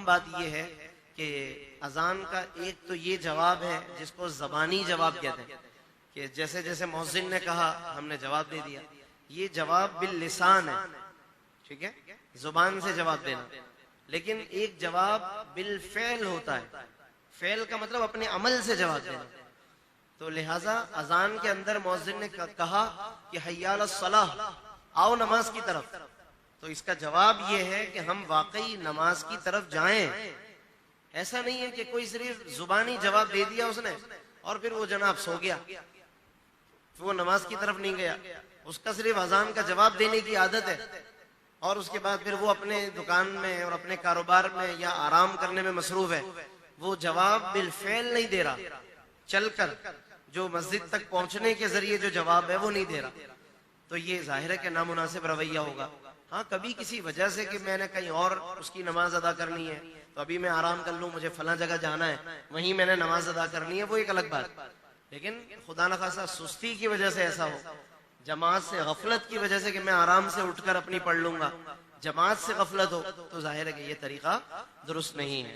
अहम बात यह है कि अजान का एक तो ये जवाब है जिसको ज़बानी जवाब कहते हैं, कि जैसे जैसे मुअज्जिन ने कहा हमने जवाब दे दिया। ये जवाब बिल लिसान है, ठीक है, जुबान से जवाब देना। लेकिन एक जवाब बिल फेल होता है, फेल का मतलब अपने अमल से जवाब देना। तो लिहाजा अजान के अंदर मुअज्जिन ने कहा कि हय्या अला सलाह, आओ नमाज की तरफ, तो इसका जवाब यह है कि हम वाकई नमाज की तरफ जाएं। ऐसा नहीं है कि कोई सिर्फ जुबानी जवाब दे दिया उसने और फिर वो जनाब सो गया, फिर वो नमाज की तरफ नहीं गया। उसका सिर्फ अजान का जवाब देने की आदत है और उसके बाद फिर वो अपने दुकान में और अपने कारोबार में या आराम करने में मसरूफ है। वो जवाब बिलफेल नहीं दे रहा, चलकर जो मस्जिद तक पहुंचने के जरिए जो जवाब है वो नहीं दे रहा। तो ये जाहिर है कि नामुनासिब रवैया होगा। हाँ, कभी किसी वजह से कि मैंने कहीं और उसकी नमाज अदा करनी है, तो अभी मैं आराम कर लूं, मुझे फला जगह जाना है, वहीं मैंने नमाज अदा करनी है, वो एक अलग बात। लेकिन खुदा न खासा सुस्ती की वजह से ऐसा हो, जमात से गफलत की वजह से कि मैं आराम से उठकर अपनी पढ़ लूंगा, जमात से गफलत हो, तो जाहिर है कि ये तरीका दुरुस्त नहीं है।